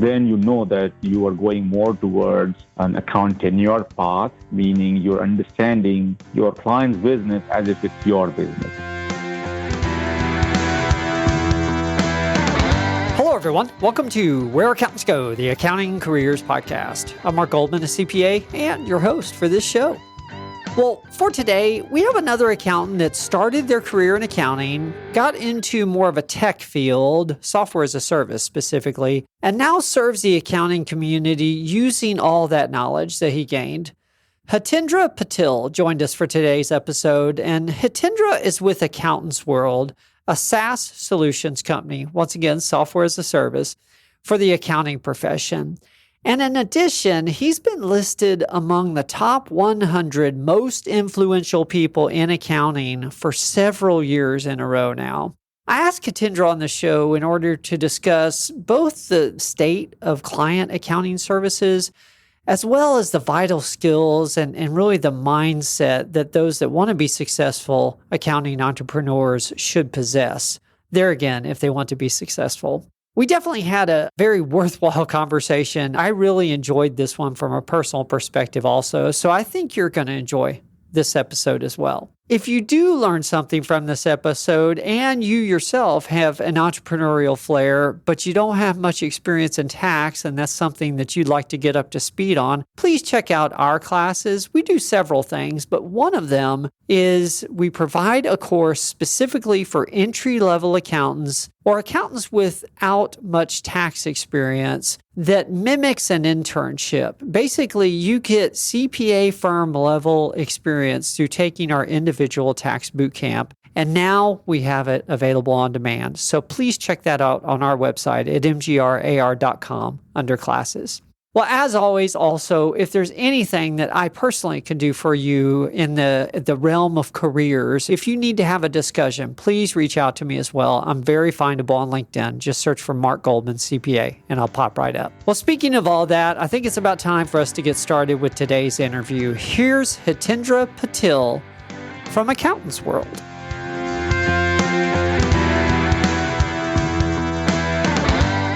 then you know that you are going more towards an accountaneur path, meaning you're understanding your client's business as if it's your business. Hello, everyone. Welcome to Where Accountants Go, the Accounting Careers Podcast. I'm Mark Goldman, a CPA, and your host for this show. Well, for today, we have another accountant that started their career in accounting, got into more of a tech field, software as a service specifically, and now serves the accounting community using all that knowledge that he gained. Hitendra Patil joined us for today's episode, and Hitendra is with AccountantsWorld, a SaaS solutions company, once again, software as a service, for the accounting profession. And in addition, he's been listed among the top 100 most influential people in accounting for several years in a row now. I asked Hitendra on the show in order to discuss both the state of client accounting services, as well as the vital skills and really the mindset that those that want to be successful accounting entrepreneurs should possess. There again, if they want to be successful. We definitely had a very worthwhile conversation. I really enjoyed this one from a personal perspective also, so I think you're going to enjoy this episode as well. If you do learn something from this episode and you yourself have an entrepreneurial flair, but you don't have much experience in tax and that's something that you'd like to get up to speed on, please check out our classes. We do several things, but one of them is we provide a course specifically for entry-level accountants or accountants without much tax experience that mimics an internship. Basically, you get CPA firm level experience through taking our individual tax boot camp. And now we have it available on demand. So please check that out on our website at mgrar.com under classes. Well, as always, also, if there's anything that I personally can do for you in the realm of careers, if you need to have a discussion, please reach out to me as well. I'm very findable on LinkedIn. Just search for Mark Goldman, CPA, and I'll pop right up. Well, speaking of all that, I think it's about time for us to get started with today's interview. Here's Hitendra Patil from AccountantsWorld.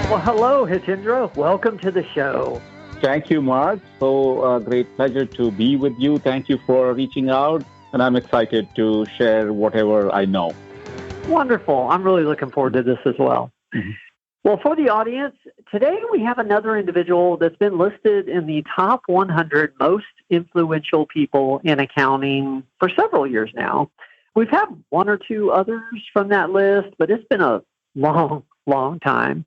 Well, hello, Hitendra. Welcome to the show. Thank you, Mark. So great pleasure to be with you. Thank you for reaching out, and I'm excited to share whatever I know. Wonderful. I'm really looking forward to this as well. Mm-hmm. Well, for the audience, today we have another individual that's been listed in the top 100 most influential people in accounting for several years now. We've had one or two others from that list, but it's been a long, long time.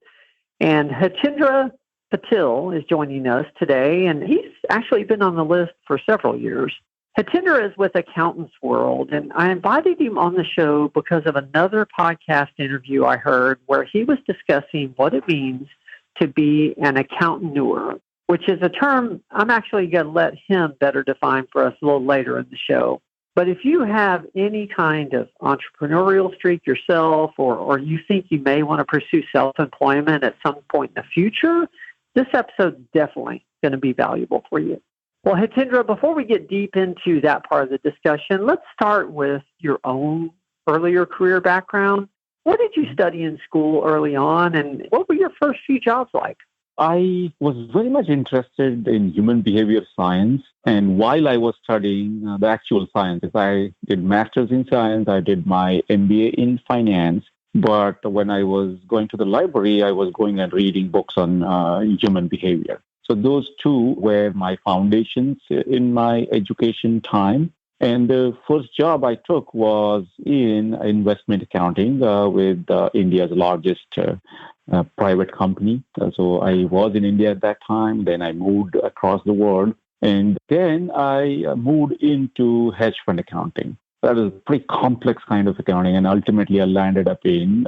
And Hitendra Patil is joining us today, and he's actually been on the list for several years. Hitendra is with AccountantsWorld, and I invited him on the show because of another podcast interview I heard where he was discussing what it means to be an accountaneur, which is a term I'm actually going to let him better define for us a little later in the show. But if you have any kind of entrepreneurial streak yourself, or you think you may want to pursue self-employment at some point in the future, this episode is definitely going to be valuable for you. Well, Hitendra, before we get deep into that part of the discussion, let's start with your own earlier career background. What did you study in school early on, and what were your first few jobs like? I was very much interested in human behavior science. And while I was studying the actual sciences, I did master's in science, I did my MBA in finance. But when I was going to the library, I was going and reading books on human behavior. So those two were my foundations in my education time. And the first job I took was in investment accounting with India's largest private company. So I was in India at that time. Then I moved across the world. And then I moved into hedge fund accounting. That is a pretty complex kind of accounting. And ultimately, I landed up in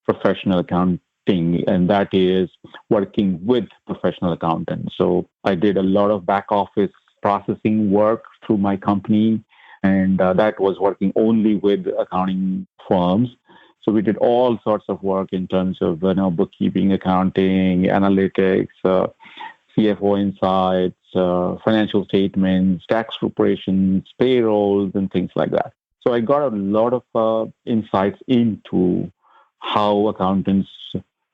professional accounting. And that is working with professional accountants. So I did a lot of back office processing work through my company. And that was working only with accounting firms. So we did all sorts of work in terms of bookkeeping, accounting, analytics, CFO insights, financial statements, tax preparations, payrolls, and things like that. So I got a lot of insights into how accountants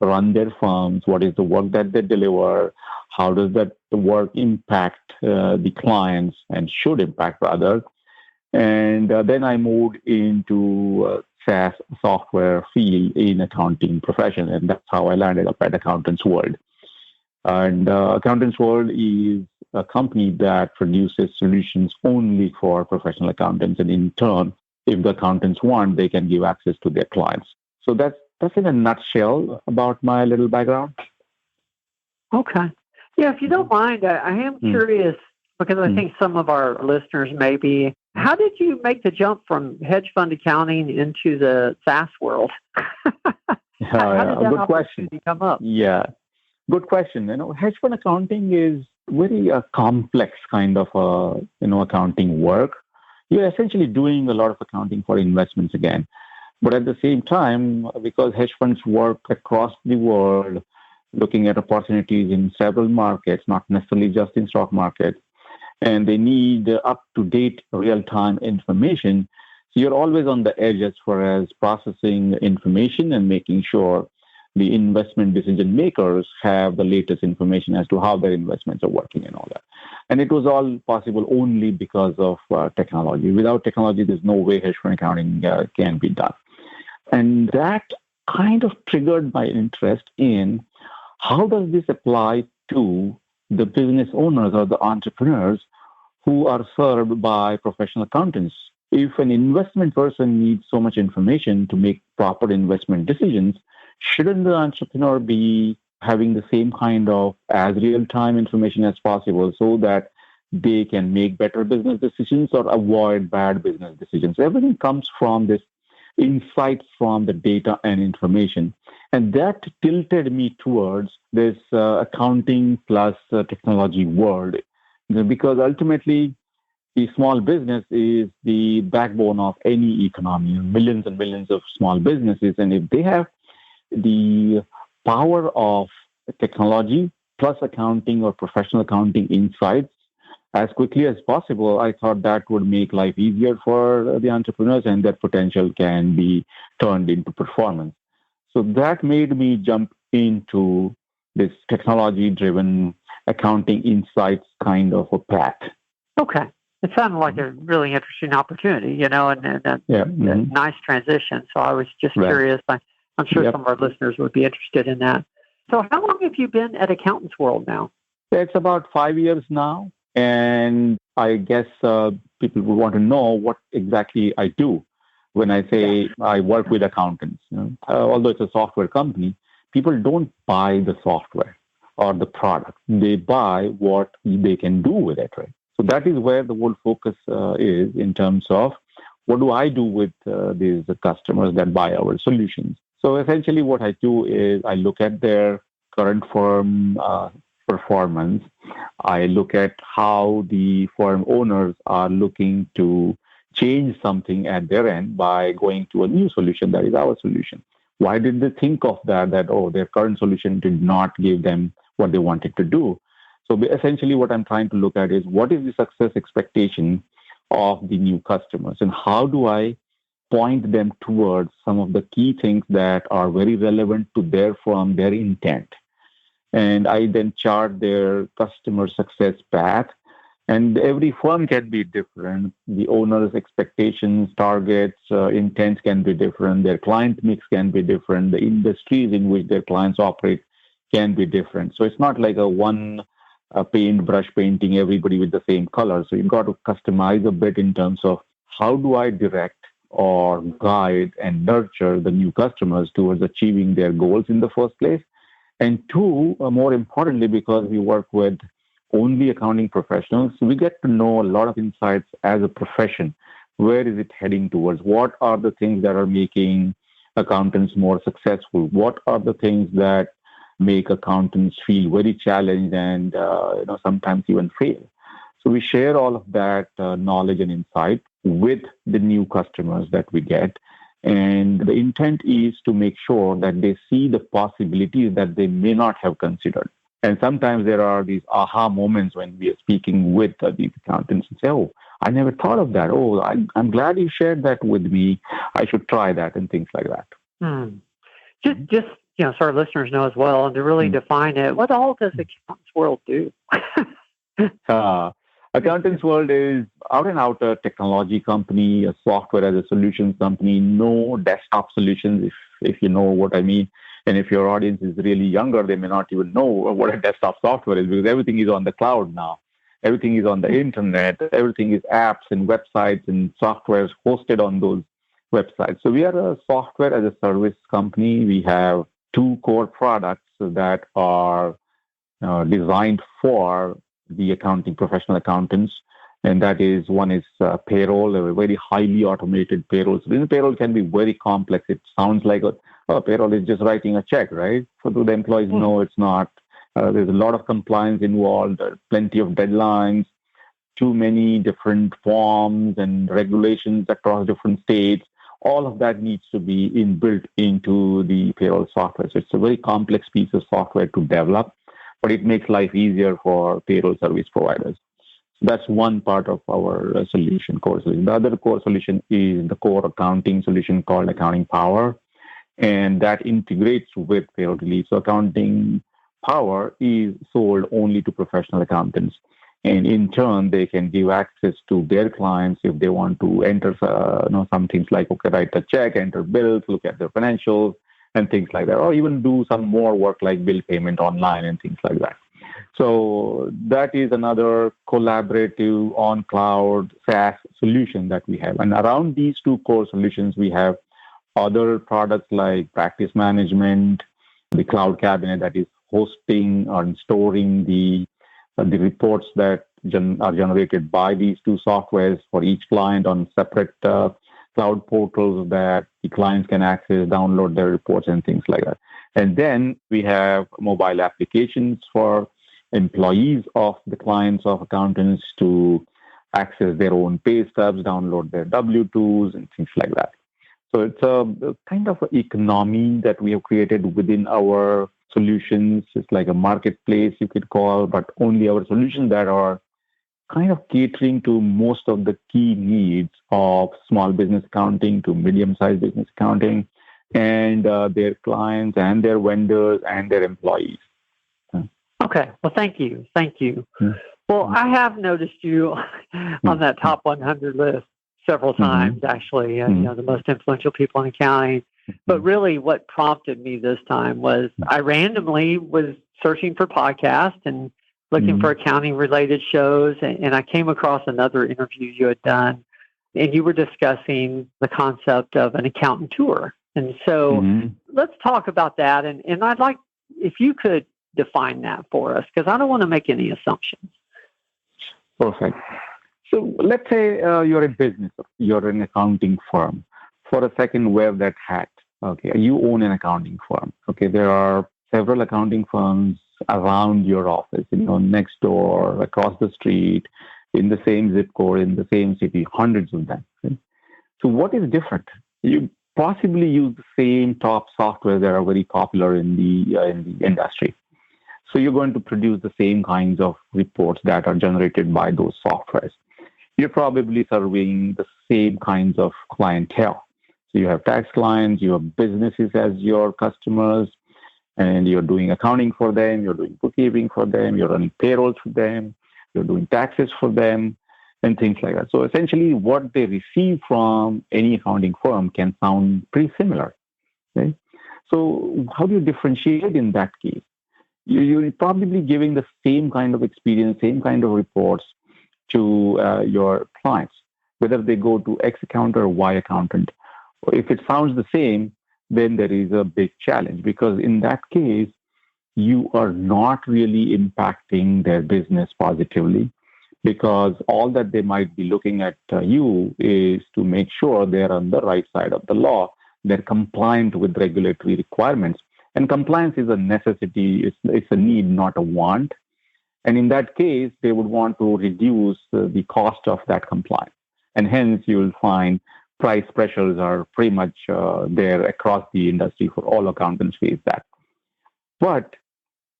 run their firms, what is the work that they deliver, how does that work impact the clients and should impact rather. And then I moved into SaaS software field in accounting profession, and that's how I landed up at AccountantsWorld. And AccountantsWorld is a company that produces solutions only for professional accountants, and in turn, if the accountants want, they can give access to their clients. So that's in a nutshell about my little background. Okay. Yeah, if you don't mind, I am curious because I think some of our listeners may be, how did you make the jump from hedge fund accounting into the SaaS world? How did that good question. opportunity come up? Yeah, good question. Hedge fund accounting is very complex kind of accounting work. You're essentially doing a lot of accounting for investments again. But at the same time, because hedge funds work across the world, looking at opportunities in several markets, not necessarily just in stock markets, and they need up-to-date real-time information. So you're always on the edge as far as processing information and making sure the investment decision makers have the latest information as to how their investments are working and all that. And it was all possible only because of technology. Without technology, there's no way hedge fund accounting can be done. And that kind of triggered my interest in how does this apply to the business owners or the entrepreneurs who are served by professional accountants. If an investment person needs so much information to make proper investment decisions, shouldn't the entrepreneur be having the same kind of as real-time information as possible so that they can make better business decisions or avoid bad business decisions? Everything comes from this insight from the data and information. And that tilted me towards this accounting plus technology world, because ultimately the small business is the backbone of any economy, millions and millions of small businesses. And if they have the power of technology plus accounting or professional accounting insights as quickly as possible, I thought that would make life easier for the entrepreneurs and that potential can be turned into performance. So that made me jump into this technology-driven accounting insights kind of a path. Okay. It sounded like a really interesting opportunity, and a nice transition. So I was just curious. I'm sure some of our listeners would be interested in that. So how long have you been at AccountantsWorld now? It's about 5 years now. And I guess people would want to know what exactly I do when I say I work with accountants. Although it's a software company, people don't buy the software or the product. They buy what they can do with it, right? So that is where the whole focus is in terms of what do I do with these customers that buy our solutions. So essentially what I do is I look at their current firm performance. I look at how the firm owners are looking to change something at their end by going to a new solution that is our solution. Why did they think of that their current solution did not give them what they wanted to do? So essentially what I'm trying to look at is what is the success expectation of the new customers and how do I point them towards some of the key things that are very relevant to their firm, their intent. And I then chart their customer success path. And every firm can be different. The owner's expectations, targets, intents can be different. Their client mix can be different. The industries in which their clients operate can be different. So it's not like a one paintbrush painting everybody with the same color. So you've got to customize a bit in terms of how do I direct or guide and nurture the new customers towards achieving their goals in the first place. And two, more importantly, because we work with only accounting professionals, we get to know a lot of insights as a profession. Where is it heading towards? What are the things that are making accountants more successful? What are the things that make accountants feel very challenged and sometimes even fail? So we share all of that knowledge and insight with the new customers that we get. And the intent is to make sure that they see the possibilities that they may not have considered. And sometimes there are these aha moments when we are speaking with these accountants and say, oh, I never thought of that. Oh, I'm glad you shared that with me. I should try that and things like that. Just so our listeners know as well, and to really define it, what all does AccountantsWorld do? AccountantsWorld is out and out a technology company, a software as a solutions company, no desktop solutions, if you know what I mean. And if your audience is really younger, they may not even know what a desktop software is, because everything is on the cloud now. Everything is on the internet. Everything is apps and websites and softwares hosted on those websites. So we are a software as a service company. We have two core products that are designed for the professional accountants. And that is, one is payroll, a very highly automated payroll. So payroll can be very complex. It sounds like payroll is just writing a check, right? So do the employees know it's not? There's a lot of compliance involved, plenty of deadlines, too many different forms and regulations across different states. All of that needs to be inbuilt into the payroll software. So it's a very complex piece of software to develop, but it makes life easier for payroll service providers. So that's one part of our core solution. The other core solution is the core accounting solution called Accounting Power, and that integrates with payroll relief. So Accounting Power is sold only to professional accountants. And in turn, they can give access to their clients if they want to enter some things like, write a check, enter bills, look at their financials, and things like that, or even do some more work like bill payment online and things like that. So that is another collaborative on-cloud SaaS solution that we have. And around these two core solutions, we have other products like practice management, the cloud cabinet that is hosting and storing the reports that are generated by these two softwares for each client on separate cloud portals that the clients can access, download their reports and things like that. And then we have mobile applications for employees of the clients of accountants to access their own pay stubs, download their W-2s and things like that. So it's a kind of an economy that we have created within our solutions. It's like a marketplace, you could call, but only our solutions that are kind of catering to most of the key needs of small business accounting to medium-sized business accounting and their clients and their vendors and their employees. Okay. Well, thank you. Well, I have noticed you on that top 100 list several times, actually, the most influential people in accounting. But really what prompted me this time was I randomly was searching for podcasts and looking for accounting-related shows, and I came across another interview you had done, and you were discussing the concept of an accountanteur. And so let's talk about that, and I'd like, if you could define that for us, because I don't want to make any assumptions. Perfect. So let's say you're a business, you're an accounting firm. For a second, wear that hat. Okay, you own an accounting firm. Okay, there are several accounting firms around your office, next door, across the street, in the same zip code, in the same city, hundreds of them. Okay? So what is different? You possibly use the same top software that are very popular in the industry. So you're going to produce the same kinds of reports that are generated by those softwares. You're probably serving the same kinds of clientele. So you have tax clients, you have businesses as your customers, and you're doing accounting for them, you're doing bookkeeping for them, you're running payrolls for them, you're doing taxes for them, and things like that. So essentially what they receive from any accounting firm can sound pretty similar. Okay? So how do you differentiate in that case? You're probably giving the same kind of experience, same kind of reports to your clients, whether they go to X accountant or Y accountant. If it sounds the same, then there is a big challenge, because in that case, you are not really impacting their business positively, because all that they might be looking at you is to make sure they're on the right side of the law, they're compliant with regulatory requirements. And compliance is a necessity, it's a need, not a want. And in that case, they would want to reduce the cost of that compliance. And hence, you'll find price pressures are pretty much there across the industry for all accountants face that. But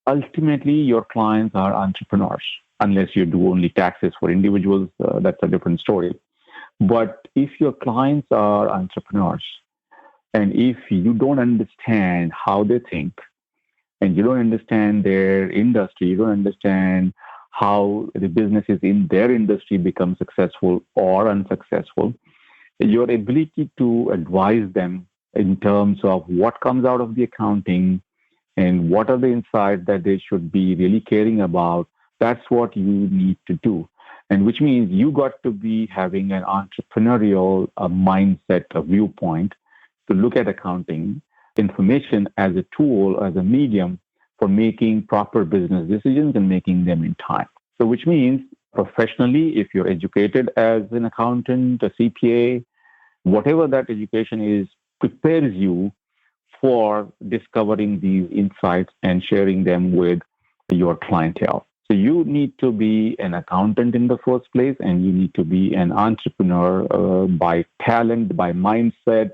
ultimately, your clients are entrepreneurs, unless you do only taxes for individuals. That's a different story. But if your clients are entrepreneurs, And if you don't understand how they think, and you don't understand their industry, you don't understand how the businesses in their industry become successful or unsuccessful, your ability to advise them in terms of what comes out of the accounting and what are the insights that they should be really caring about, that's what you need to do. And which means you got to be having an entrepreneurial mindset, a viewpoint to look at accounting information as a tool, as a medium for making proper business decisions and making them in time. So which means professionally, if you're educated as an accountant, a CPA, whatever that education is, prepares you for discovering these insights and sharing them with your clientele. So you need to be an accountant in the first place, and you need to be an entrepreneur by talent, by mindset,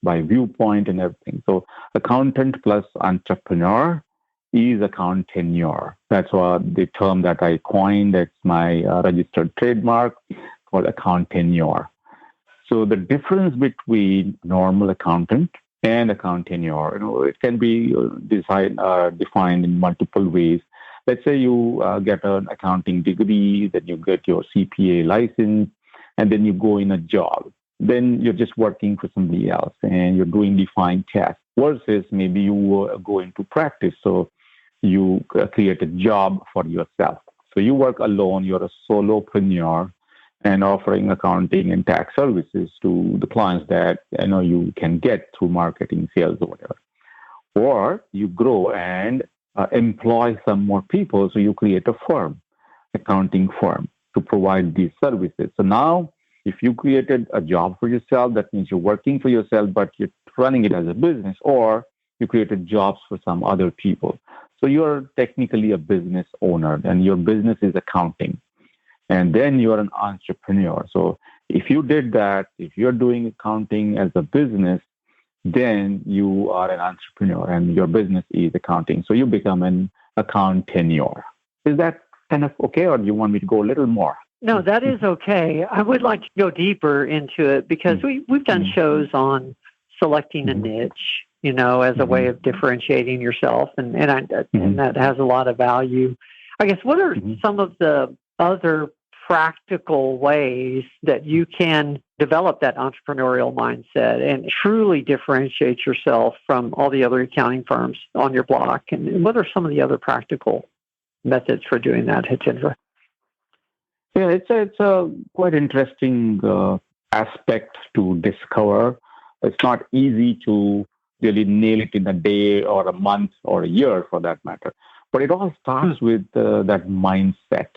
by viewpoint and everything. So accountant plus entrepreneur is accountaneur. That's what the term that I coined. That's my registered trademark called accountaneur. So the difference between normal accountant and accountaneur, it can be defined in multiple ways. Let's say you get an accounting degree, then you get your CPA license, and then you go in a job. Then you're just working for somebody else and you're doing defined tasks. Versus maybe you go into practice, so you create a job for yourself. So you work alone, you're a solopreneur and offering accounting and tax services to the clients that you can get through marketing, sales, or whatever. Or you grow and employ some more people, so you create a firm, accounting firm, to provide these services. So now, if you created a job for yourself, that means you're working for yourself, but you're running it as a business, or you created jobs for some other people. So you're technically a business owner, and your business is accounting. And then you're an entrepreneur. So if you did that, if you're doing accounting as a business, then you are an entrepreneur and your business is accounting. So you become an accountaneur. Is that kind of okay, or do you want me to go a little more? No, that is okay. I would like to go deeper into it because we've done shows on selecting a niche, as a way of differentiating yourself, and that has a lot of value. I guess, what are some of the other practical ways that you can develop that entrepreneurial mindset and truly differentiate yourself from all the other accounting firms on your block? And what are some of the other practical methods for doing that, Hitendra? Yeah, it's a quite interesting aspect to discover. It's not easy to really nail it in a day or a month or a year, for that matter. But it all starts with that mindset,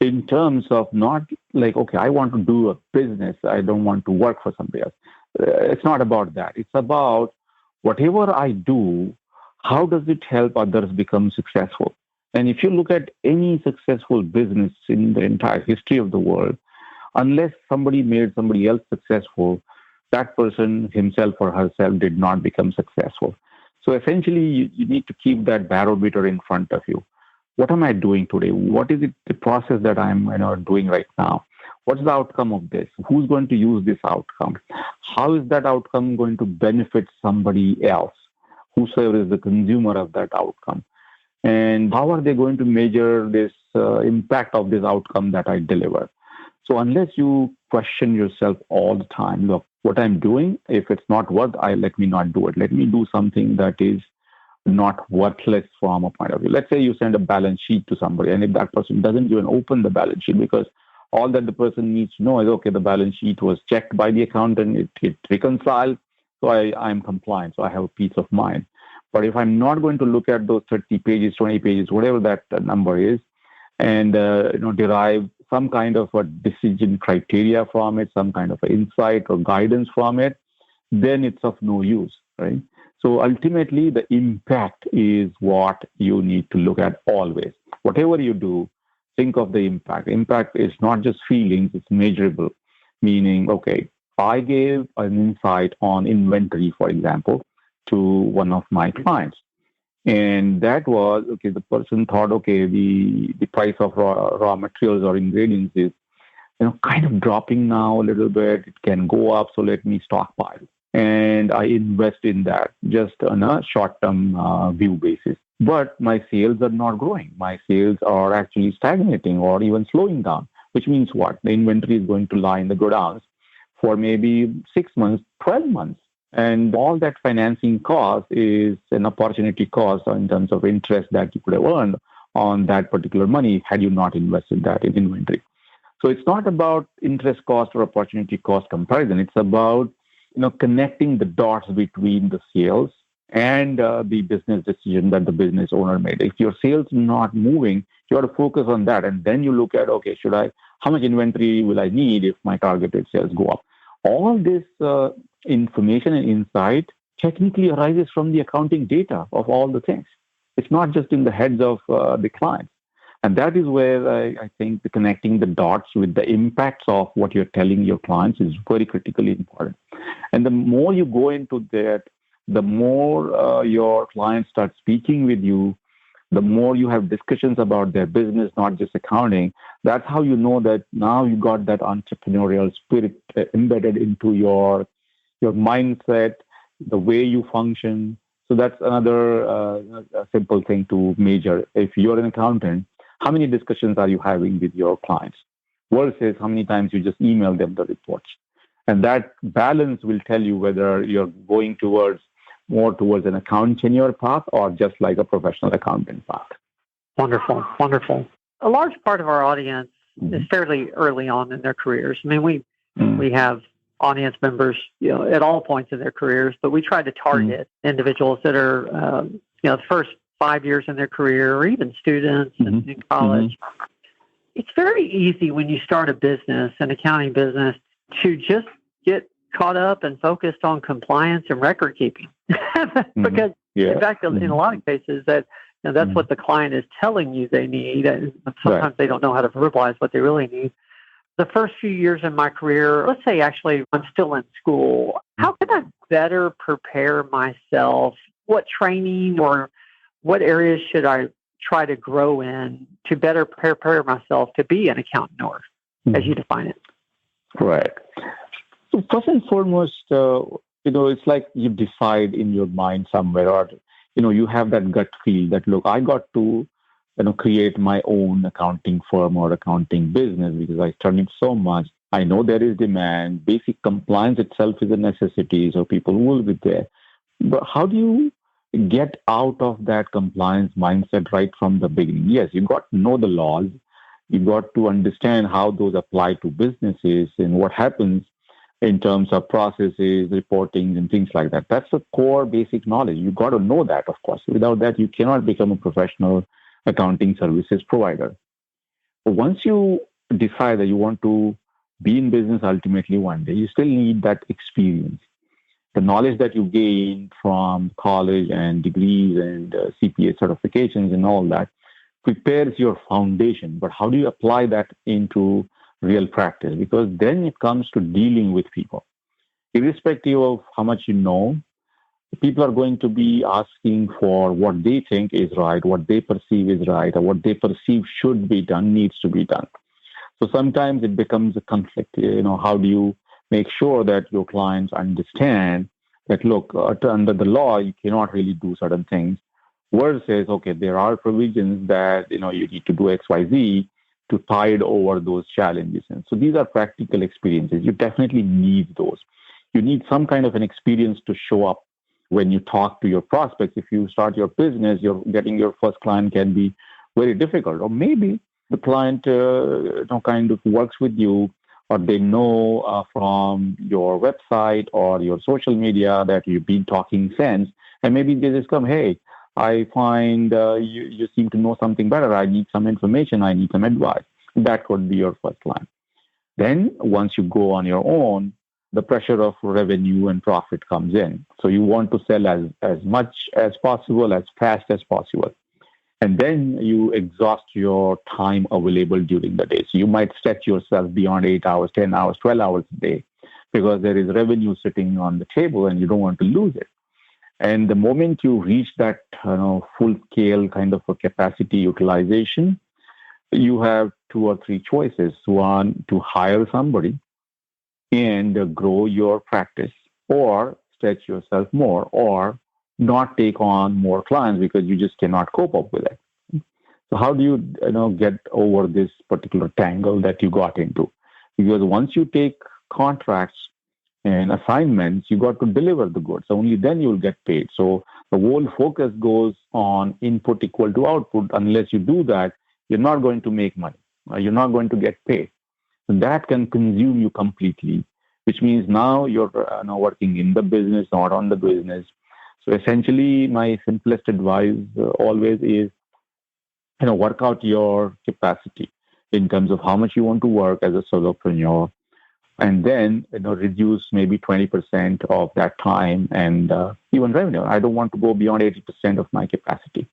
in terms of not like, okay, I want to do a business. I don't want to work for somebody else. It's not about that. It's about whatever I do, how does it help others become successful? And if you look at any successful business in the entire history of the world, unless somebody made somebody else successful, that person himself or herself did not become successful. So essentially, you need to keep that barometer in front of you. What am I doing today? What is it, the process that I'm doing right now? What's the outcome of this? Who's going to use this outcome? How is that outcome going to benefit somebody else? Whosoever is the consumer of that outcome? And how are they going to measure this impact of this outcome that I deliver? So unless you question yourself all the time, look, what I'm doing, if it's not worth, let me not do it. Let me do something that is not worthless from a point of view. Let's say you send a balance sheet to somebody, and if that person doesn't even open the balance sheet, because all that the person needs to know is, okay, the balance sheet was checked by the accountant, it reconciled, so I'm compliant, so I have a peace of mind. But if I'm not going to look at those 30 pages, 20 pages, whatever that number is, and derive some kind of a decision criteria from it, some kind of insight or guidance from it, then it's of no use, right? So ultimately, the impact is what you need to look at always. Whatever you do, think of the impact. Impact is not just feelings, it's measurable. Meaning, okay, I gave an insight on inventory, for example, to one of my clients. And that was, okay, the person thought, okay, the price of raw materials or ingredients is kind of dropping now a little bit. It can go up, so let me stockpile. and I invest in that just on a short-term view basis. But my sales are not growing. My sales are actually stagnating or even slowing down, which means what? The inventory is going to lie in the godowns for maybe 6 months, 12 months. And all that financing cost is an opportunity cost in terms of interest that you could have earned on that particular money had you not invested that in inventory. So it's not about interest cost or opportunity cost comparison. It's about connecting the dots between the sales and the business decision that the business owner made. If your sales are not moving, you have to focus on that. And then you look at, okay, how much inventory will I need if my targeted sales go up? All this information and insight technically arises from the accounting data of all the things. It's not just in the heads of the clients. And that is where I think the connecting the dots with the impacts of what you're telling your clients is very critically important. And the more you go into that, the more your clients start speaking with you, the more you have discussions about their business, not just accounting. That's how you know that now you got that entrepreneurial spirit embedded into your mindset, the way you function. So that's another simple thing to measure. If you're an accountant, how many discussions are you having with your clients versus how many times you just email them the reports? And that balance will tell you whether you're going more towards an accountaneur path or just like a professional accountant path. Wonderful, wonderful. A large part of our audience is fairly early on in their careers. I mean, we have audience members, at all points in their careers, but we try to target individuals that are, the first 5 years in their career, or even students in college. It's very easy when you start a business, an accounting business, to just get caught up and focused on compliance and record keeping. Because in fact, in a lot of cases, that's what the client is telling you they need. And sometimes they don't know how to verbalize what they really need. The first few years in my career, let's say actually I'm still in school, how can I better prepare myself? What training or what areas should I try to grow in to better prepare myself to be an accountanteur, as you define it? Right. So first and foremost, it's like you decide in your mind somewhere, or you have that gut feel that, look, I got to create my own accounting firm or accounting business because I studied so much. I know there is demand. Basic compliance itself is a necessity, so people will be there. But how do you get out of that compliance mindset right from the beginning? Yes, you got to know the laws. You got to understand how those apply to businesses and what happens in terms of processes, reporting, and things like that. That's the core basic knowledge. You got to know that, of course. Without that, you cannot become a professional accounting services provider. But once you decide that you want to be in business ultimately one day, you still need that experience. The knowledge that you gain from college and degrees and CPA certifications and all that prepares your foundation. But how do you apply that into real practice? Because then it comes to dealing with people. Irrespective of how much you know, people are going to be asking for what they think is right, what they perceive is right, or what they perceive should be done, needs to be done. So sometimes it becomes a conflict. How do you make sure that your clients understand that, look, under the law, you cannot really do certain things, versus, okay, there are provisions that, you need to do X, Y, Z to tide over those challenges. And so these are practical experiences. You definitely need those. You need some kind of an experience to show up when you talk to your prospects. If you start your business, you're getting your first client can be very difficult. Or maybe the client kind of works with you, or they know from your website or your social media that you've been talking sense, and maybe they just come, hey, I find you seem to know something better. I need some information. I need some advice. That could be your first client. Then once you go on your own, the pressure of revenue and profit comes in. So you want to sell as much as possible, as fast as possible. And then you exhaust your time available during the day. So you might stretch yourself beyond 8 hours, 10 hours, 12 hours a day, because there is revenue sitting on the table and you don't want to lose it. And the moment you reach that full-scale kind of a capacity utilization, you have 2 or 3 choices. One, to hire somebody and grow your practice, or stretch yourself more or not take on more clients because you just cannot cope up with it. So how do you get over this particular tangle that you got into? Because once you take contracts and assignments, you got to deliver the goods. Only then you will get paid. So the whole focus goes on input equal to output. Unless you do that, you're not going to make money. You're not going to get paid. So that can consume you completely, which means now you're working in the business, not on the business. So essentially, my simplest advice always is, work out your capacity in terms of how much you want to work as a solopreneur, and then reduce maybe 20% of that time and even revenue. I don't want to go beyond 80% of my capacity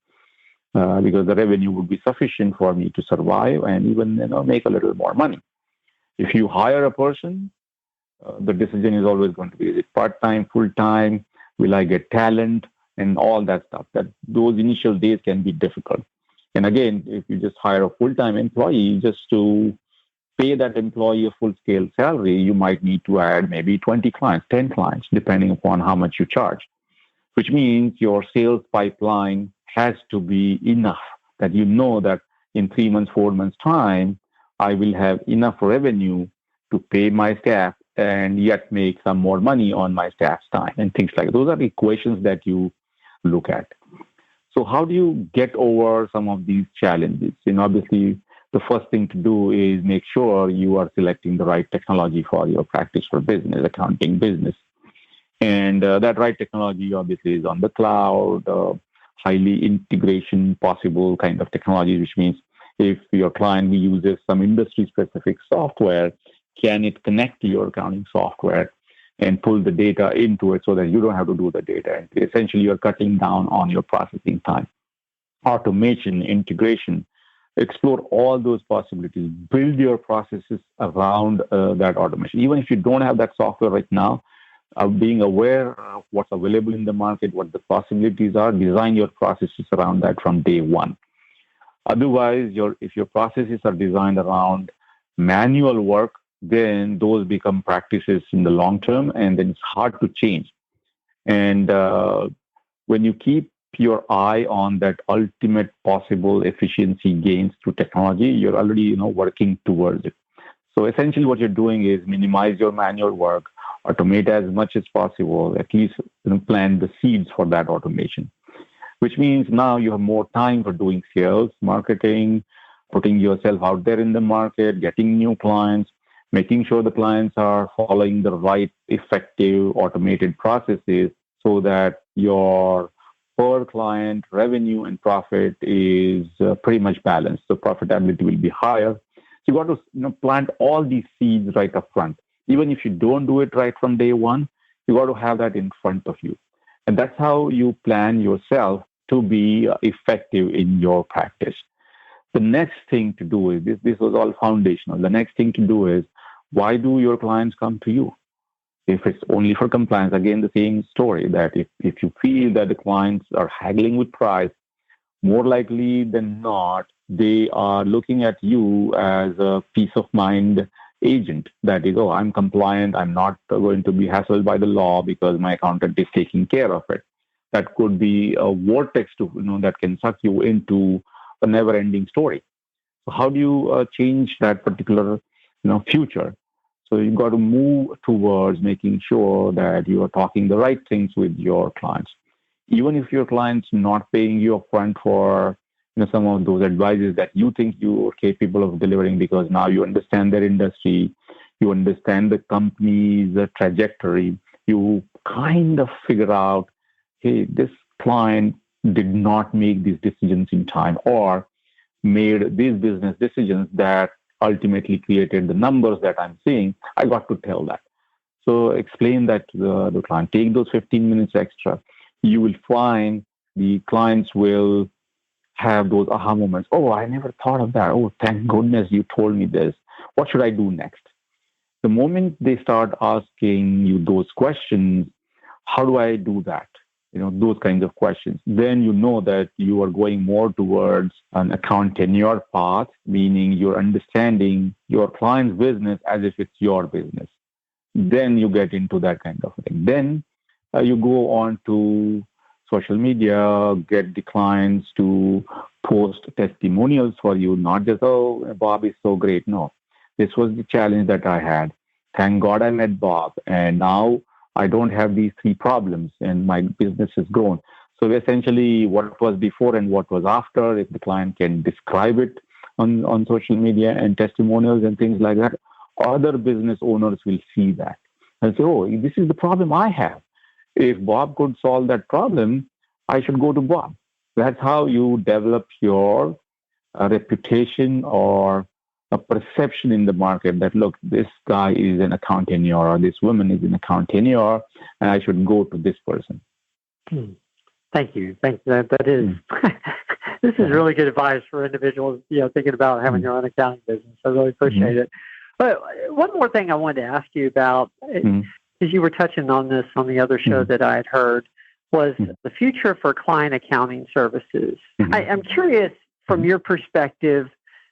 because the revenue would be sufficient for me to survive and even make a little more money. If you hire a person, the decision is always going to be, is it part-time, full-time, will I get talent, and all that stuff. That those initial days can be difficult. And again, if you just hire a full-time employee just to pay that employee a full-scale salary, you might need to add maybe 20 clients, 10 clients, depending upon how much you charge, which means your sales pipeline has to be enough that you know that in 3 months, 4 months' time, I will have enough revenue to pay my staff and yet make some more money on my staff's time and things like that. Those are the equations that you look at. So how do you get over some of these challenges? Obviously, the first thing to do is make sure you are selecting the right technology for your practice for business, accounting business. And that right technology obviously is on the cloud, highly integration possible kind of technology, which means if your client uses some industry-specific software, can it connect to your accounting software and pull the data into it so that you don't have to do the data entry? Essentially, you're cutting down on your processing time. Automation, integration, explore all those possibilities. Build your processes around that automation. Even if you don't have that software right now, being aware of what's available in the market, what the possibilities are, design your processes around that from day one. Otherwise, if your processes are designed around manual work, then those become practices in the long term, and then it's hard to change. And when you keep your eye on that ultimate possible efficiency gains through technology, you're already working towards it. So essentially what you're doing is minimize your manual work, automate as much as possible, at least plant the seeds for that automation, which means now you have more time for doing sales, marketing, putting yourself out there in the market, getting new clients, making sure the clients are following the right, effective, automated processes so that your per client revenue and profit is pretty much balanced. So profitability will be higher. So you got to plant all these seeds right up front. Even if you don't do it right from day one, you got to have that in front of you. And that's how you plan yourself to be effective in your practice. The next thing to do is, this was all foundational. The next thing to do is, why do your clients come to you? If it's only for compliance, again, the same story, that if you feel that the clients are haggling with price, more likely than not, they are looking at you as a peace of mind agent. That is, I'm compliant. I'm not going to be hassled by the law because my accountant is taking care of it. That could be a vortex that can suck you into a never-ending story. So how do you change that particular future? So you've got to move towards making sure that you are talking the right things with your clients. Even if your client's not paying you upfront for some of those advices that you think you are capable of delivering, because now you understand their industry, you understand the company's trajectory, you kind of figure out, hey, this client did not make these decisions in time or made these business decisions that ultimately created the numbers that I'm seeing. I got to tell that. So explain that to the client. Take those 15 minutes extra. You will find the clients will have those aha moments. Oh, I never thought of that. Oh, thank goodness you told me this. What should I do next? The moment they start asking you those questions, how do I do that? Those kinds of questions. Then you know that you are going more towards an accountaneur path, meaning you're understanding your client's business as if it's your business. Then you get into that kind of thing. Then you go on to social media, get the clients to post testimonials for you, not just, oh, Bob is so great. No, this was the challenge that I had. Thank God I met Bob. And now I don't have these three problems and my business has grown. So essentially what was before and what was after, if the client can describe it on social media and testimonials and things like that, other business owners will see that and say, oh, this is the problem I have. If Bob could solve that problem, I should go to Bob. That's how you develop your reputation or a perception in the market that, look, this guy is an accountaneur or this woman is an accountaneur and I should go to this person. Thank you. That is, this is really good advice for individuals, thinking about having your own accounting business. I really appreciate it. But one more thing I wanted to ask you about, because you were touching on this on the other show that I had heard, was the future for client accounting services. I'm curious, from your perspective,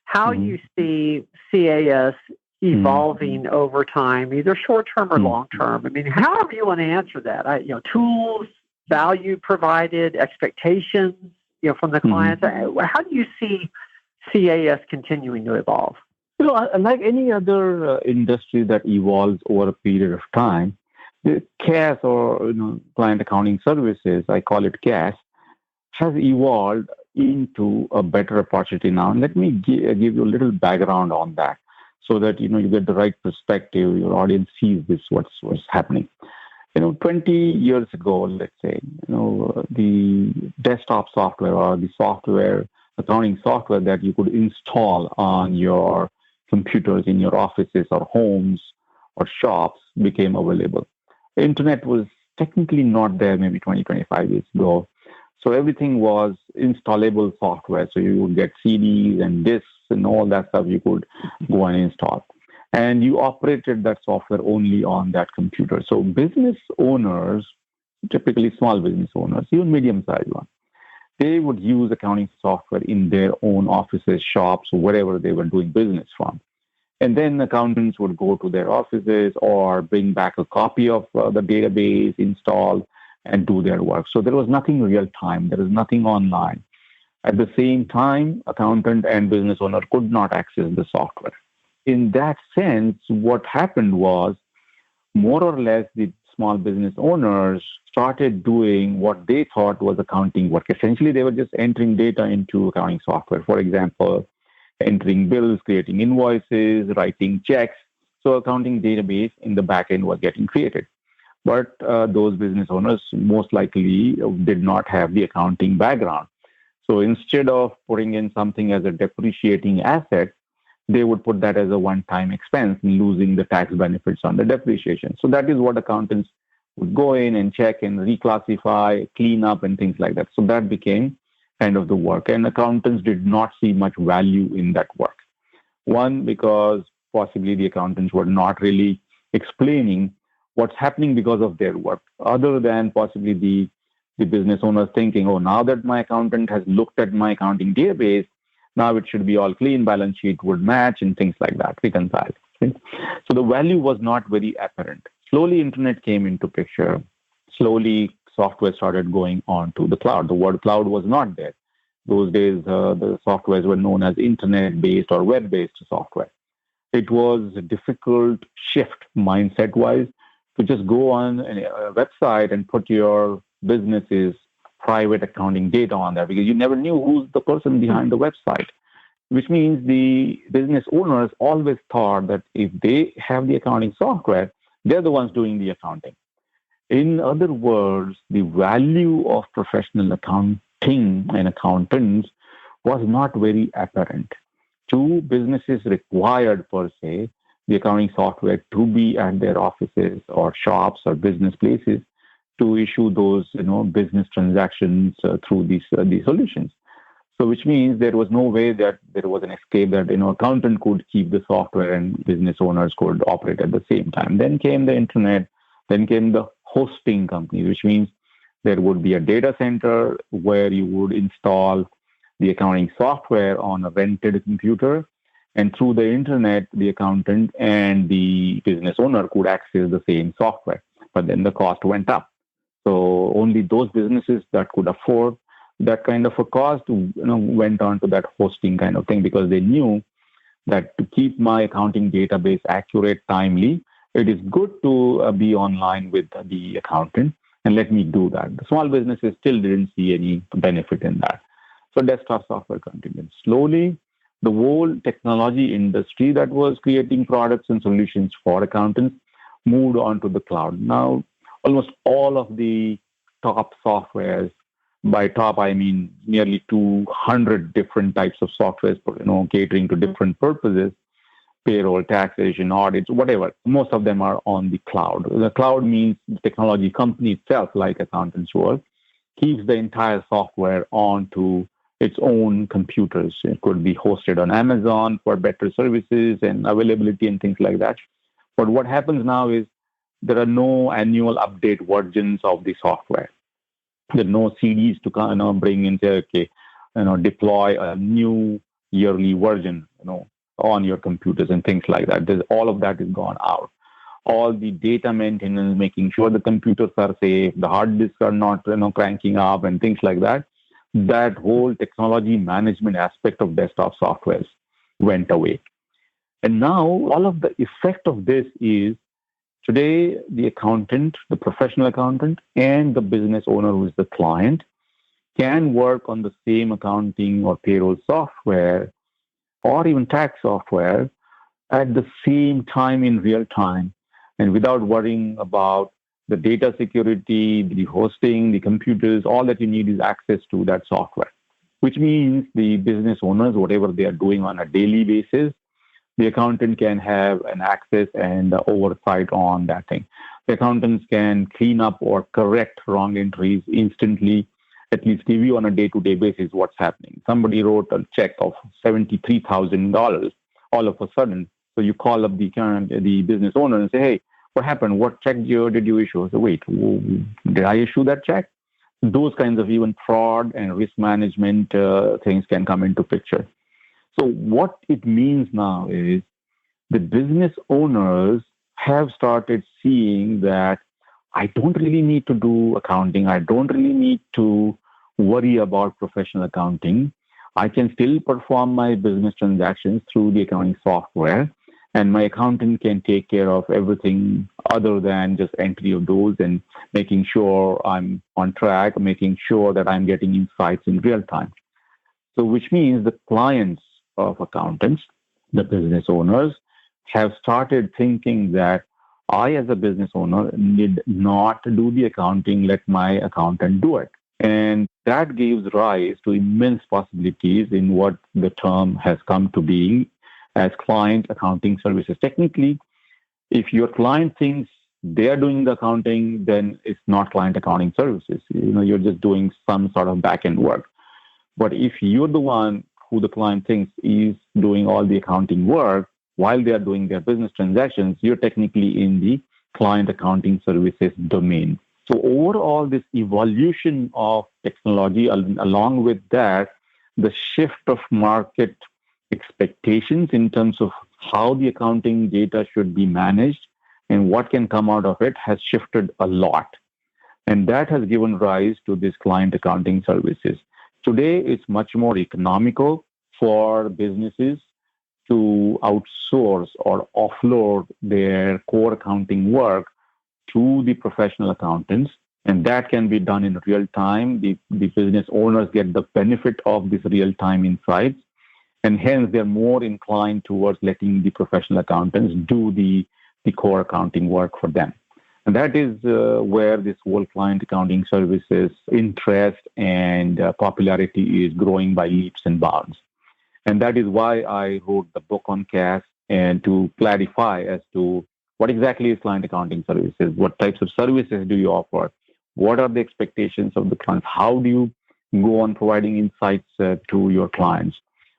how you see CAS evolving over time, either short-term or long-term. I mean, however you want to answer that. Tools, value provided, expectations, from the clients. How do you see CAS continuing to evolve? Like any other industry that evolves over a period of time, the CAS or client accounting services, I call it CAS, has evolved into a better opportunity now. And let me give you a little background on that so that you get the right perspective, your audience sees what's happening. 20 years ago, let's say, the desktop software or the software, accounting software that you could install on your computers in your offices or homes or shops became available. The internet was technically not there maybe 20, 25 years ago. So everything was installable software. So you would get CDs and disks and all that stuff you could go and install. And you operated that software only on that computer. So business owners, typically small business owners, even medium-sized ones, they would use accounting software in their own offices, shops, wherever they were doing business from. And then accountants would go to their offices or bring back a copy of the database, install, and do their work. So there was nothing real time. There was nothing online. At the same time, accountant and business owner could not access the software. In that sense, what happened was more or less the small business owners started doing what they thought was accounting work. Essentially, they were just entering data into accounting software. For example, entering bills, creating invoices, writing checks. So accounting database in the back end was getting created. But those business owners most likely did not have the accounting background. So instead of putting in something as a depreciating asset, they would put that as a one-time expense, losing the tax benefits on the depreciation. So that is what accountants would go in and check and reclassify, clean up, and things like that. So that became kind of the work. And accountants did not see much value in that work. One, because possibly the accountants were not really explaining what's happening because of their work, other than possibly the business owners thinking, oh, now that my accountant has looked at my accounting database, now it should be all clean, balance sheet would match, and things like that, reconciled. Okay? So the value was not very apparent. Slowly, internet came into picture. Slowly, software started going on to the cloud. The word cloud was not there. Those days, the softwares were known as internet-based or web-based software. It was a difficult shift mindset-wise to just go on a website and put your business's private accounting data on there, because you never knew who's the person behind the website, which means the business owners always thought that if they have the accounting software, they're the ones doing the accounting. In other words, the value of professional accounting and accountants was not very apparent. Two businesses required, per se, the accounting software to be at their offices or shops or business places to issue those, business transactions through these solutions. So, which means there was no way that there was an escape that accountant could keep the software and business owners could operate at the same time. Then came the internet. Then came the hosting companies, which means there would be a data center where you would install the accounting software on a rented computer, and through the internet, the accountant and the business owner could access the same software. But then the cost went up. only those businesses that could afford that kind of a cost, went on to that hosting kind of thing, because they knew that to keep my accounting database accurate, timely, it is good to be online with the accountant, and let me do that. The small businesses still didn't see any benefit in that. So desktop software continued. Slowly, the whole technology industry that was creating products and solutions for accountants moved on to the cloud. Now, almost all of the top softwares, by top, I mean nearly 200 different types of softwares, catering to different purposes, payroll, taxation, audits, whatever. Most of them are on the cloud. The cloud means the technology company itself, like AccountantsWorld, keeps the entire software onto its own computers. It could be hosted on Amazon for better services and availability and things like that. But what happens now is there are no annual update versions of the software. There are no CDs to bring in, say, okay, deploy a new yearly version, on your computers and things like that. All of that is gone out. All the data maintenance, making sure the computers are safe, the hard disks are not, cranking up and things like that. That whole technology management aspect of desktop softwares went away. And now all of the effect of this is today the accountant, the professional accountant, and the business owner who is the client can work on the same accounting or payroll software or even tax software at the same time in real time, and without worrying about the data security, the hosting, the computers. All that you need is access to that software, which means the business owners, whatever they are doing on a daily basis, the accountant can have an access and oversight on that thing. The accountants can clean up or correct wrong entries instantly, at least give you on a day-to-day basis what's happening. Somebody wrote a check of $73,000 all of a sudden. So you call up the business owner and say, hey, what happened? What check did you issue? So wait, did I issue that check? Those kinds of even fraud and risk management things can come into picture. So what it means now is the business owners have started seeing that I don't really need to do accounting. I don't really need to worry about professional accounting. I can still perform my business transactions through the accounting software, and my accountant can take care of everything other than just entry of those and making sure I'm on track, making sure that I'm getting insights in real time. So which means the clients of accountants, the business owners, have started thinking that I, as a business owner, need not do the accounting, let my accountant do it. And that gives rise to immense possibilities in what the term has come to be as client accounting services. Technically, if your client thinks they're doing the accounting, then it's not client accounting services. You're just doing some sort of back-end work. But if you're the one who the client thinks is doing all the accounting work while they are doing their business transactions, you're technically in the client accounting services domain. So overall, this evolution of technology, along with that, the shift of market expectations in terms of how the accounting data should be managed and what can come out of it has shifted a lot. And that has given rise to this client accounting services. Today, it's much more economical for businesses to outsource or offload their core accounting work to the professional accountants, and that can be done in real time. The business owners get the benefit of this real-time insights, and hence they're more inclined towards letting the professional accountants do the core accounting work for them. And that is where this whole client accounting services interest and popularity is growing by leaps and bounds. And that is why I wrote the book on CAS, and to clarify as to what exactly is client accounting services, what types of services do you offer, what are the expectations of the clients, how do you go on providing insights to your clients.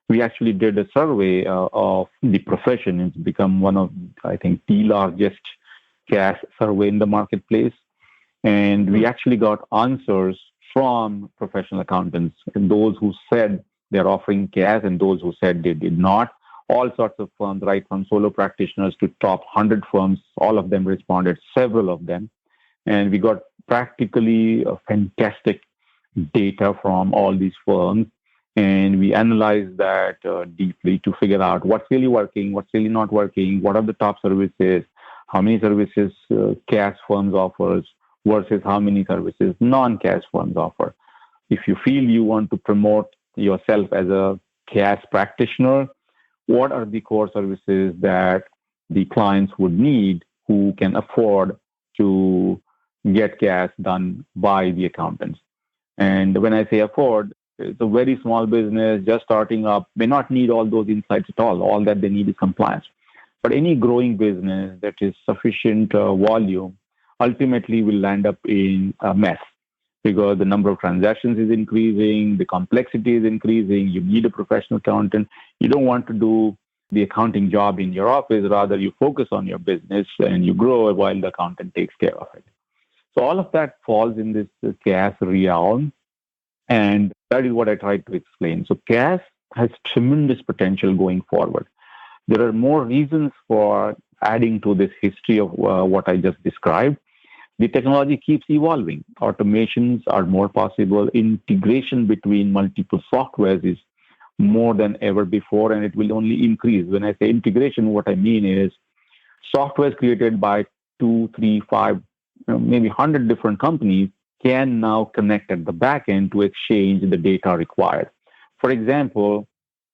We actually did a survey of the profession. It's become one of, I think, the largest CAS survey in the marketplace. And we actually got answers from professional accountants, and those who said they're offering CAS and those who said they did not. All sorts of firms, right from solo practitioners to top 100 firms, all of them responded, several of them. And we got practically fantastic data from all these firms. And we analyzed that deeply to figure out what's really working, what's really not working, what are the top services, how many services cash firms offers versus how many services non-cash firms offer. If you feel you want to promote yourself as a cash practitioner, what are the core services that the clients would need who can afford to get cash done by the accountants? And when I say afford, it's a very small business just starting up, may not need all those insights at all. All that they need is compliance. But any growing business that is sufficient volume ultimately will land up in a mess because the number of transactions is increasing, the complexity is increasing, you need a professional accountant. You don't want to do the accounting job in your office, rather you focus on your business and you grow while the accountant takes care of it. So all of that falls in this cash realm, and that is what I tried to explain. So cash has tremendous potential going forward. There are more reasons for adding to this history of what I just described. The technology keeps evolving. Automations are more possible. Integration between multiple softwares is more than ever before, and it will only increase. When I say integration, what I mean is softwares created by 2, 3, 5, maybe 100 different companies can now connect at the back end to exchange the data required. For example,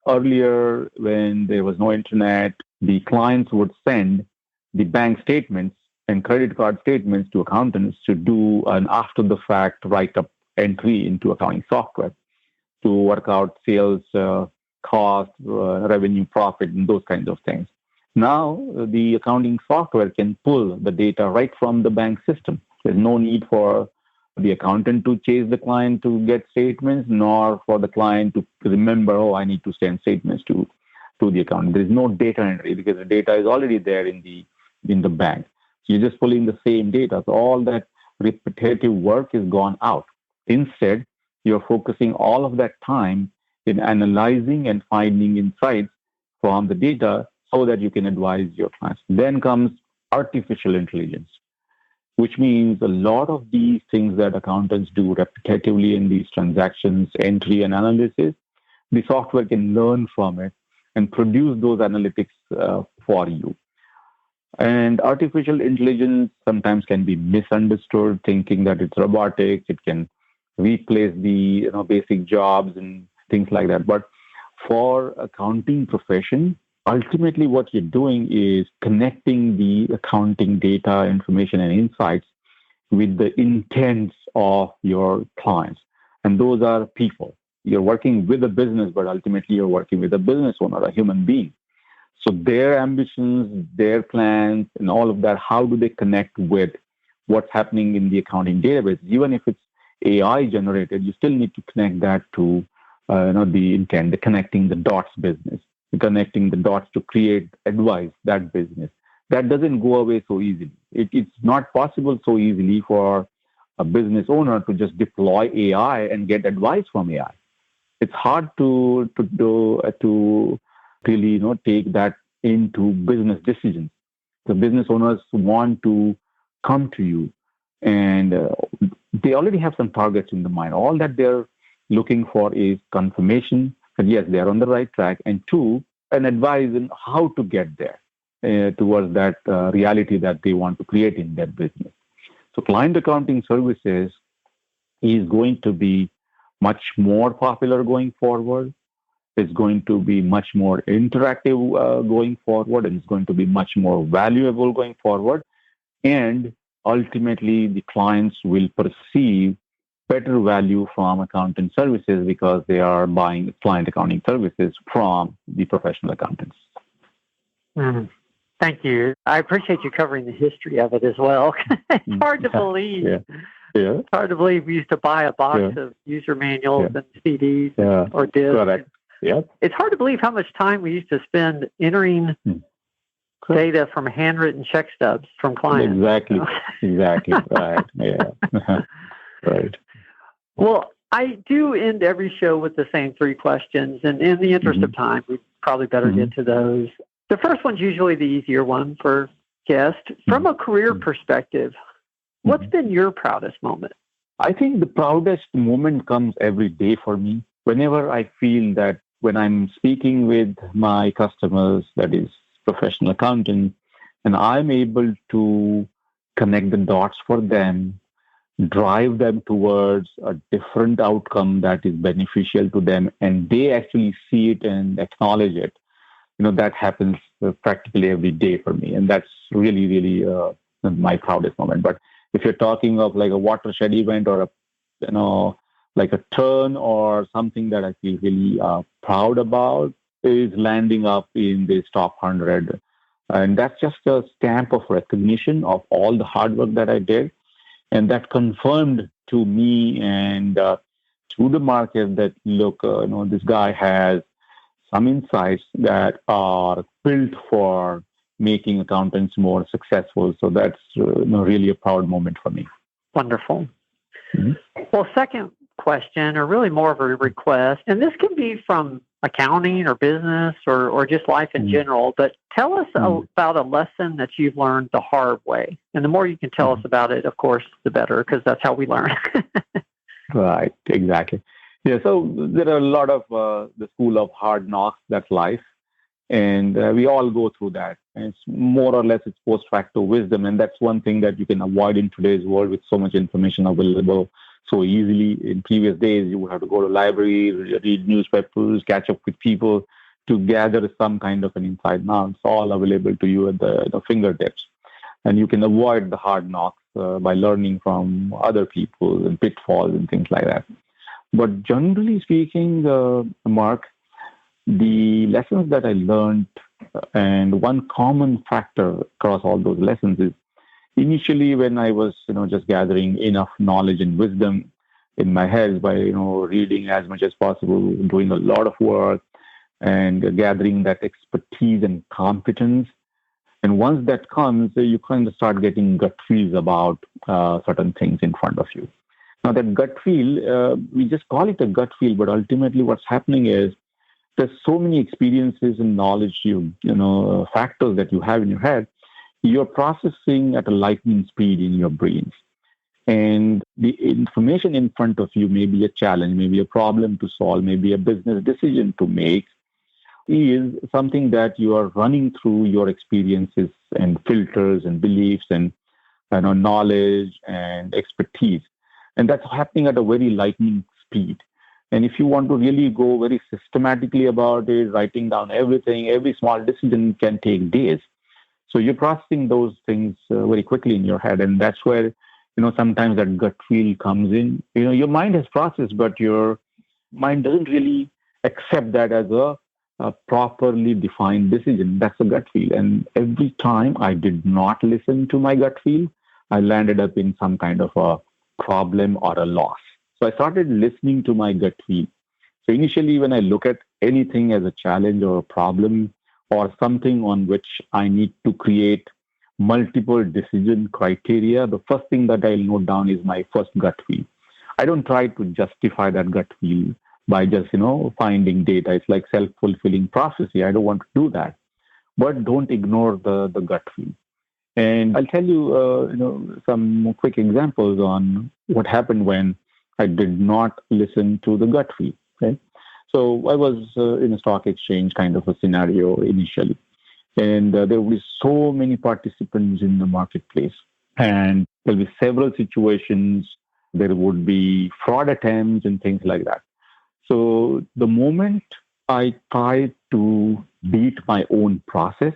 earlier when there was no internet, the clients would send the bank statements and credit card statements to accountants to do an after-the-fact write-up entry into accounting software to work out sales, cost, revenue, profit, and those kinds of things. Now, the accounting software can pull the data right from the bank system. There's no need for the accountant to chase the client to get statements, nor for the client to remember, oh, I need to send statements to the accountant. There's no data entry because the data is already there in the bank. So you're just pulling the same data. So all that repetitive work is gone out. Instead, you're focusing all of that time in analyzing and finding insights from the data so that you can advise your clients. Then comes artificial intelligence, which means a lot of these things that accountants do repetitively in these transactions, entry and analysis, the software can learn from it and produce those analytics for you. And artificial intelligence sometimes can be misunderstood, thinking that it's robotics, it can replace the basic jobs and things like that. But for accounting profession, ultimately what you're doing is connecting the accounting data, information, and insights with the intents of your clients. And those are people. You're working with a business, but ultimately you're working with a business owner, a human being. So their ambitions, their plans, and all of that, how do they connect with what's happening in the accounting database? Even if it's AI generated, you still need to connect that to the intent, the connecting the dots business, connecting the dots to create, advise that business. That doesn't go away so easily. It's not possible so easily for a business owner to just deploy AI and get advice from AI. It's hard to really take that into business decisions. The business owners want to come to you, and they already have some targets in the mind. All that they're looking for is confirmation that yes, they're on the right track, and two, an advice on how to get there towards that reality that they want to create in their business. So client accounting services is going to be much more popular going forward. It's going to be much more interactive going forward, and it's going to be much more valuable going forward. And ultimately, the clients will perceive better value from accounting services because they are buying client accounting services from the professional accountants. Mm. Thank you. I appreciate you covering the history of it as well. It's hard to believe. Yeah. It's hard to believe we used to buy a box of user manuals and CDs or discs. Correct. Yep. It's hard to believe how much time we used to spend entering data from handwritten check stubs from clients. Exactly. Exactly. Right. Yeah. Right. Well, I do end every show with the same three questions, and in the interest of time, we probably better get to those. The first one's usually the easier one for guests. From a career perspective, What's been your proudest moment? I think the proudest moment comes every day for me. Whenever I feel that when I'm speaking with my customers, that is professional accountants, and I'm able to connect the dots for them, drive them towards a different outcome that is beneficial to them, and they actually see it and acknowledge it. That happens practically every day for me, and that's really, really my proudest moment. But if you're talking of like a watershed event or like a turn or something that I feel really proud about, is landing up in this top 100. And that's just a stamp of recognition of all the hard work that I did. And that confirmed to me and to the market that, look, this guy has some insights that are built for making accountants more successful. So that's really a proud moment for me. Wonderful. Mm-hmm. Well, second question, or really more of a request, and this can be from accounting or business or just life in general, but tell us about a lesson that you've learned the hard way. And the more you can tell us about it, of course, the better, because that's how we learn. Right, exactly. Yeah, so there are a lot of the school of hard knocks, that's life. And we all go through that. And it's more or less, it's post facto wisdom. And that's one thing that you can avoid in today's world with so much information available so easily. In previous days, you would have to go to library, read newspapers, catch up with people to gather some kind of an insight. Now it's all available to you at the fingertips. And you can avoid the hard knocks by learning from other people and pitfalls and things like that. But generally speaking, Mark, the lessons that I learned, and one common factor across all those lessons is initially when I was, just gathering enough knowledge and wisdom in my head by, reading as much as possible, doing a lot of work and gathering that expertise and competence. And once that comes, you kind of start getting gut feels about certain things in front of you. Now that gut feel, we just call it a gut feel, but ultimately what's happening is there's so many experiences and knowledge, factors that you have in your head, you're processing at a lightning speed in your brains. And the information in front of you may be a challenge, maybe a problem to solve, maybe a business decision to make, is something that you are running through your experiences and filters and beliefs and knowledge and expertise. And that's happening at a very lightning speed. And if you want to really go very systematically about it, writing down everything, every small decision can take days. So you're processing those things very quickly in your head. And that's where, sometimes that gut feel comes in. Your mind has processed, but your mind doesn't really accept that as a properly defined decision. That's a gut feel. And every time I did not listen to my gut feel, I landed up in some kind of a problem or a loss. So I started listening to my gut feel. So initially, when I look at anything as a challenge or a problem or something on which I need to create multiple decision criteria, the first thing that I'll note down is my first gut feel. I don't try to justify that gut feel by just, finding data. It's like self-fulfilling prophecy. I don't want to do that. But don't ignore the gut feel. And I'll tell you, some quick examples on what happened when I did not listen to the gut feel. Okay? So I was in a stock exchange kind of a scenario initially. And there will be so many participants in the marketplace. And there'll be several situations. There would be fraud attempts and things like that. So the moment I tried to beat my own process,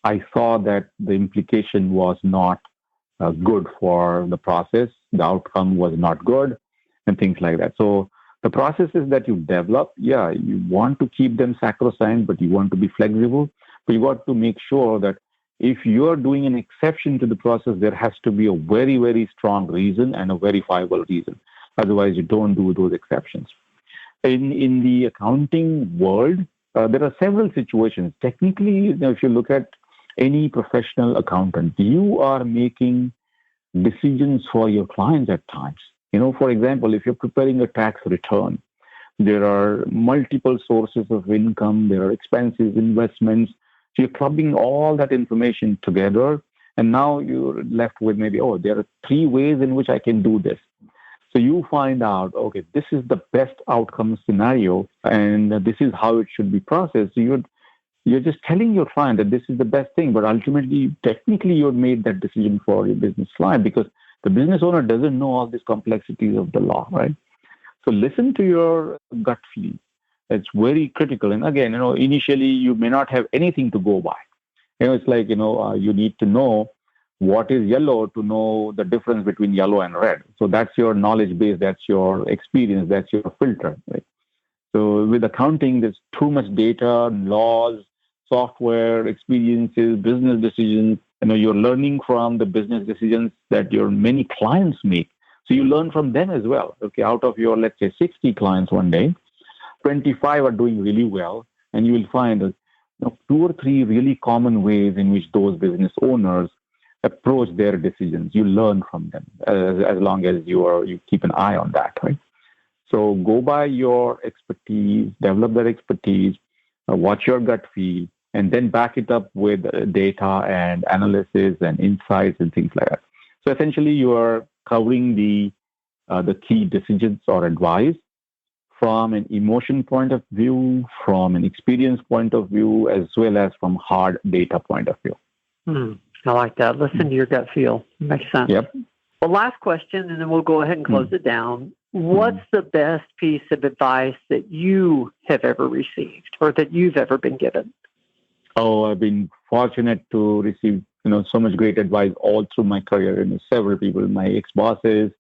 I saw that the implication was not good for the process. The outcome was not good and things like that. So the processes that you develop, you want to keep them sacrosanct, but you want to be flexible. But you got to make sure that if you're doing an exception to the process, there has to be a very, very strong reason and a verifiable reason. Otherwise, you don't do those exceptions. In the accounting world, there are several situations. Technically, if you look at any professional accountant, you are making decisions for your clients at times. For example, if you're preparing a tax return, there are multiple sources of income, there are expenses, investments. So you're clubbing all that information together And now you're left with maybe, there are 3 ways in which I can do this. So you find out, okay, this is the best outcome scenario, and this is how it should be processed. So you're just telling your client that this is the best thing, but ultimately, technically, you've made that decision for your business client because the business owner doesn't know all these complexities of the law, right? So listen to your gut feel. It's very critical. And again, initially, you may not have anything to go by. It's like, you need to know what is yellow to know the difference between yellow and red. So that's your knowledge base, that's your experience, that's your filter. Right? So with accounting, there's too much data, laws, software, experiences, business decisions. You're learning from the business decisions that your many clients make. So you learn from them as well. Okay, out of your, let's say, 60 clients one day, 25 are doing really well, and you will find that 2 or 3 really common ways in which those business owners approach their decisions. You learn from them as long as you keep an eye on that, right? So go by your expertise, develop that expertise, watch your gut feel, and then back it up with data and analysis and insights and things like that. So essentially, you are covering the key decisions or advice from an emotion point of view, from an experience point of view, as well as from hard data point of view. I like that. Listen to your gut feel. Makes sense. Yep. Well, last question, and then we'll go ahead and close it down. What's the best piece of advice that you have ever received or that you've ever been given? I've been fortunate to receive, so much great advice all through my career. Several people, my ex-bosses,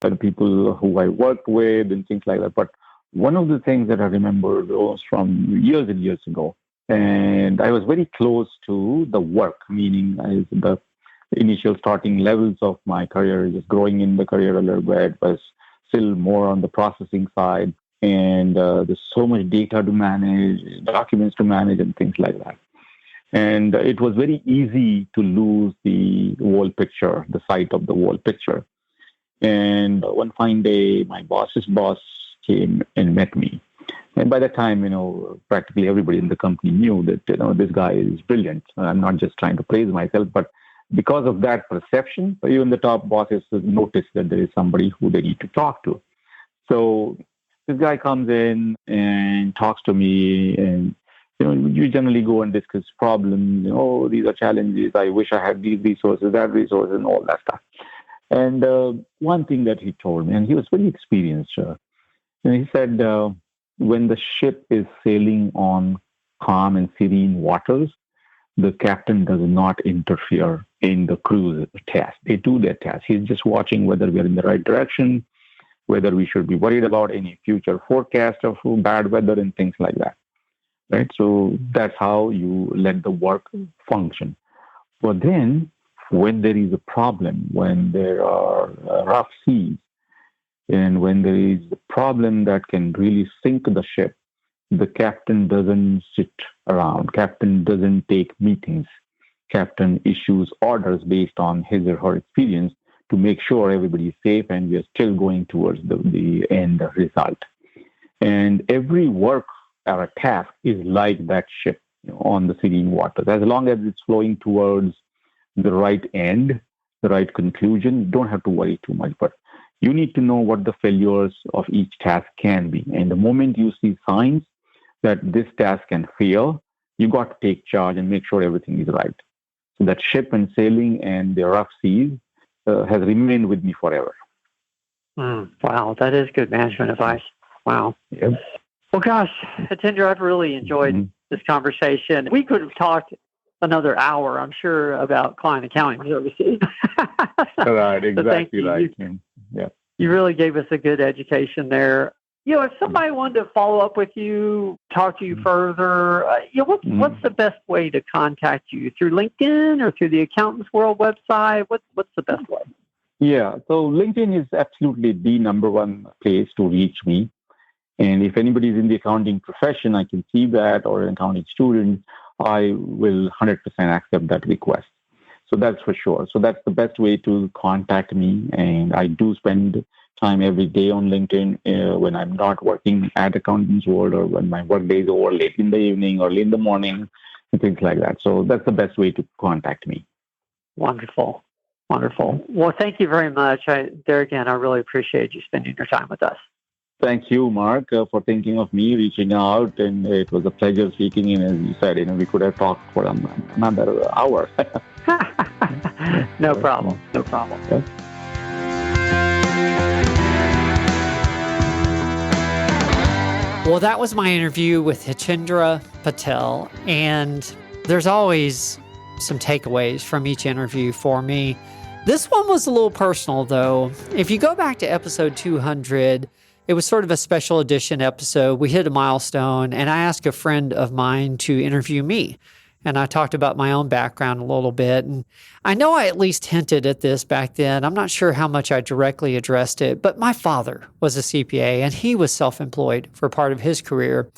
the people who I worked with and things like that. But one of the things that I remember was from years and years ago. And I was very close to the work, meaning the initial starting levels of my career, just growing in the career a little bit, was still more on the processing side. And there's so much data to manage, documents to manage, and things like that. And it was very easy to lose the whole picture, the sight of the whole picture. And one fine day, my boss's boss came and met me. And by that time, practically everybody in the company knew that, this guy is brilliant. I'm not just trying to praise myself, but because of that perception, even the top bosses noticed that there is somebody who they need to talk to. So this guy comes in and talks to me, and, you generally go and discuss problems. These are challenges. I wish I had these resources, that resource, and all that stuff. And one thing that he told me, and he was very experienced, he said, when the ship is sailing on calm and serene waters, the captain does not interfere in the crew's task. They do their task. He's just watching whether we're in the right direction, whether we should be worried about any future forecast of bad weather and things like that. Right? So that's how you let the work function. But then when there is a problem, when there are rough seas, and when there is a problem that can really sink the ship, the captain doesn't sit around. Captain doesn't take meetings. Captain issues orders based on his or her experience to make sure everybody is safe and we are still going towards the end result. And every work or a task is like that ship on the serene waters. As long as it's flowing towards the right end, the right conclusion, you don't have to worry too much. But you need to know what the failures of each task can be. And the moment you see signs that this task can fail, you got to take charge and make sure everything is right. So that ship and sailing and the rough seas has remained with me forever. Wow, that is good management advice. Wow. Yep. Well, gosh, Hitendra, I've really enjoyed this conversation. We could have talked another hour, I'm sure, about client accounting services. Right, exactly right. Yeah. You really gave us a good education there. If somebody wanted to follow up with you, talk to you further, what's the best way to contact you? Through LinkedIn or through the AccountantsWorld website? What's the best way? Yeah, so LinkedIn is absolutely the number one place to reach me. And if anybody is in the accounting profession, I can see that, or an accounting student, I will 100% accept that request. So that's for sure. So that's the best way to contact me. And I do spend time every day on LinkedIn when I'm not working at AccountantsWorld, or when my work day is over late in the evening, early in the morning, and things like that. So that's the best way to contact me. Wonderful. Wonderful. Well, thank you very much. There again, I really appreciate you spending your time with us. Thank you, Mark, for thinking of me, reaching out, and it was a pleasure speaking. And as you said, we could have talked for another hour. No problem. No problem. Yeah. Well, that was my interview with Hitendra Patil, and there's always some takeaways from each interview for me. This one was a little personal, though. If you go back to episode 200, it was sort of a special edition episode. We hit a milestone, and I asked a friend of mine to interview me. And I talked about my own background a little bit. And I know I at least hinted at this back then. I'm not sure how much I directly addressed it, but my father was a CPA, and he was self-employed for part of his career.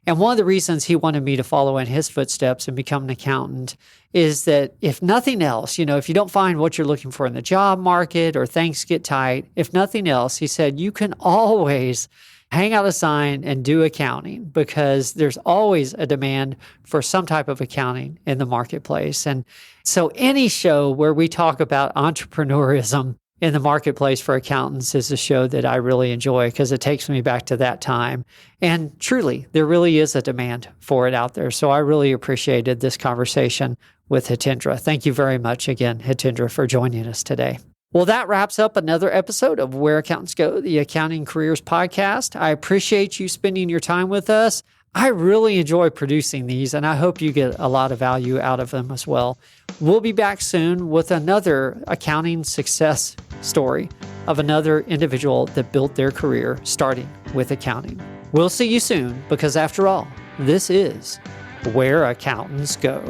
And one of the reasons he wanted me to follow in his footsteps and become an accountant is that if nothing else, if you don't find what you're looking for in the job market or things get tight, if nothing else, he said, you can always hang out a sign and do accounting because there's always a demand for some type of accounting in the marketplace. And so any show where we talk about entrepreneurism in the marketplace for accountants is a show that I really enjoy because it takes me back to that time. And truly, there really is a demand for it out there. So I really appreciated this conversation with Hitendra. Thank you very much again, Hitendra, for joining us today. Well, that wraps up another episode of Where Accountants Go, the Accounting Careers Podcast. I appreciate you spending your time with us. I really enjoy producing these, and I hope you get a lot of value out of them as well. We'll be back soon with another accounting success story of another individual that built their career starting with accounting. We'll see you soon because, after all, this is Where Accountants Go.